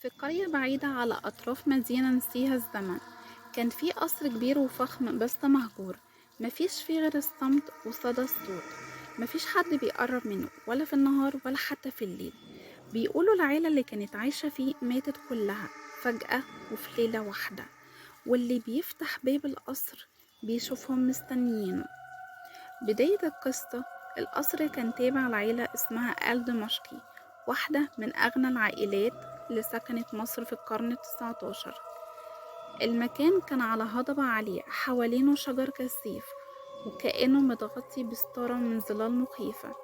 في قرية بعيدة على أطراف مدينة نسيها الزمن، كان في قصر كبير وفخم بس مهجور. مفيش فيه غير الصمت وصدى الصوت. مفيش حد بيقرب منه ولا في النهار ولا حتى في الليل. بيقولوا العيلة اللي كانت عايشة فيه ماتت كلها فجأة وفي ليلة واحدة، واللي بيفتح باب القصر بيشوفهم مستنيينه. بداية القصة، القصر كان تابع لعيلة اسمها آل دمشقي، واحدة من أغنى العائلات اللي سكنت مصر في القرن التسعتاشر. المكان كان على هضبة عالية حوالينه شجر كثيف، وكأنه متغطي بستارة من ظلال مخيفة.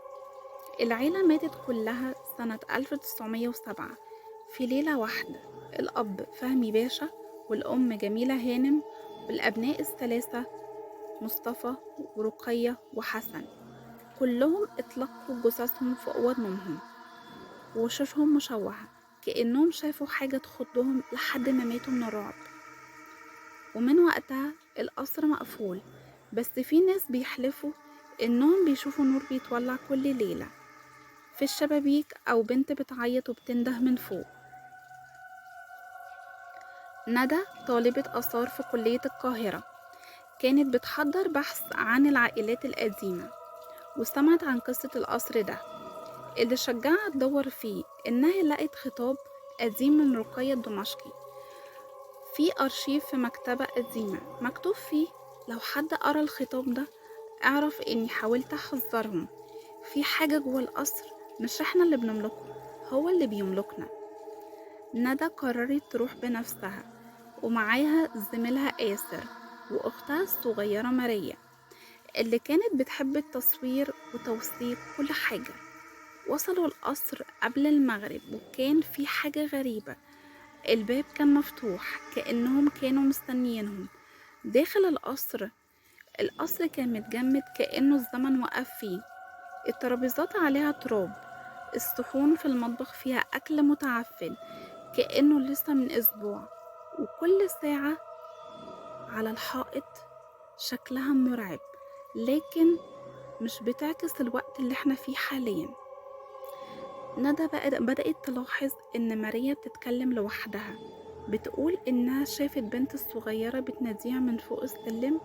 العيلة ماتت كلها سنة 1907 في ليلة واحدة. الأب فهمي باشا، والأم جميلة هانم، والأبناء الثلاثة مصطفى ورقية وحسن. كلهم اتلقوا جثثهم في أوض نومهم، ووشوشهم مشوهة كأنهم شافوا حاجة تخضهم لحد ما ماتوا من الرعب. ومن وقتها القصر مقفول، بس في ناس بيحلفوا إنهم بيشوفوا نور بيتولع كل ليلة في الشبابيك، أو بنت بتعيط وبتنده من فوق. ندى طالبة آثار في كلية القاهرة، كانت بتحضر بحث عن العائلات القديمة، وسمعت عن قصة القصر ده. اللي شجعها تدور فيه إنها لقت خطاب قديم من رقية دمشقي في أرشيف في مكتبة قديمة، مكتوب فيه: لو حد قرأ الخطاب ده اعرف إني حاولت أحذرهم. في حاجة جوه القصر، مش إحنا اللي بنملكه، هو اللي بيملكنا. ندى قررت تروح بنفسها، ومعاها زميلها آسر وأختها الصغيرة ماريا، اللي كانت بتحب التصوير وتوثيق كل حاجة. وصلوا القصر قبل المغرب، وكان في حاجة غريبة: الباب كان مفتوح كأنهم كانوا مستنيينهم. داخل القصر كان متجمد كأنه الزمن وقف فيه. الترابيزات عليها تراب، الصحون في المطبخ فيها أكل متعفن كأنه لسه من أسبوع، وكل ساعة على الحائط شكلها مرعب، لكن مش بتعكس الوقت اللي احنا فيه حاليا. ندى بدأت تلاحظ إن ماريا بتتكلم لوحدها، بتقول إنها شافت بنت الصغيرة بتناديها من فوق السلم،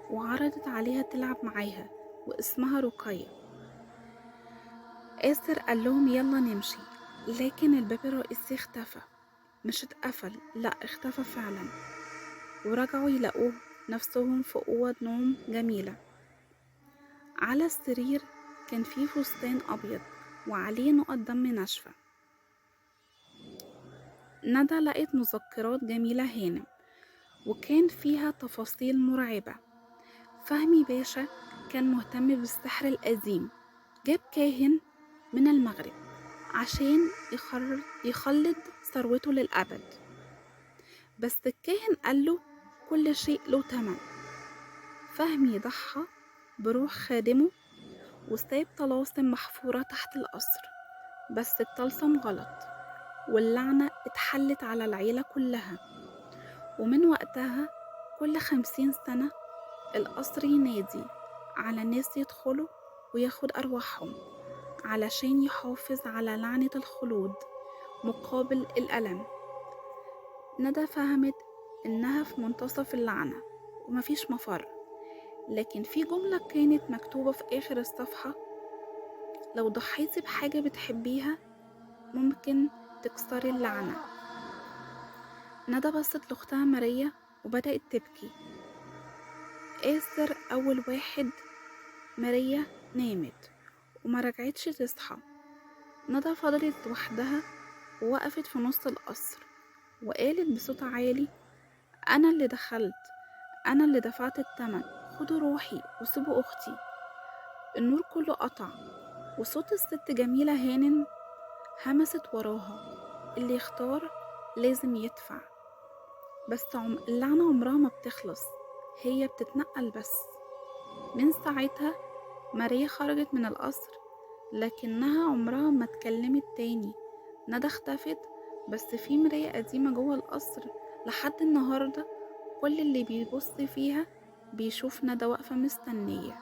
وعرضت عليها تلعب معاها، واسمها رقية. آسر قال لهم يلا نمشي، لكن الباب الرئيسي اختفى. مش اتقفل، لأ اختفى فعلا. ورجعوا يلاقوه نفسهم في أوض نوم جميلة. على السرير كان فيه فستان أبيض وعليه نقط دم ناشفة. ندى لقت مذكرات جميلة هانم، وكان فيها تفاصيل مرعبة. فهمي باشا كان مهتم بالسحر القديم، جاب كاهن من المغرب عشان يخلد ثروته للأبد. بس الكاهن قاله كل شيء له تمن. فهمي ضحى بروح خادمه، وساب طلاسم محفورة تحت القصر، بس الطلسم غلط، واللعنة اتحلت على العيلة كلها. ومن وقتها كل 50 سنة القصر ينادي على ناس يدخلوا وياخد أرواحهم، علشان يحافظ على لعنة الخلود مقابل الألم. ندى فهمت إنها في منتصف اللعنة ومفيش مفر، لكن في جملة كانت مكتوبة في آخر الصفحة: لو ضحيتي بحاجة بتحبيها ممكن تكسري اللعنة. ندى بصت لأختها ماريا وبدأت تبكي. آسر أول واحد. ماريا نامت وما رجعتش تصحى. ندى فضلت لوحدها ووقفت في نص القصر، وقالت بصوت عالي: أنا اللي دخلت، أنا اللي دفعت التمن، خدوا روحي وسيبوا أختي. النور كله قطع، وصوت الست جميلة هانم همست وراها: اللي يختار لازم يدفع. بس اللعنة عمرها ما بتخلص، هي بتتنقل بس. من ساعتها ماريا خرجت من القصر، لكنها عمرها ما اتكلمت تاني. ندى اختفت، بس في مراية قديمة جوه القصر لحد النهاردة. كل اللي بيبص فيها بيشوف ندى واقفة مستنية.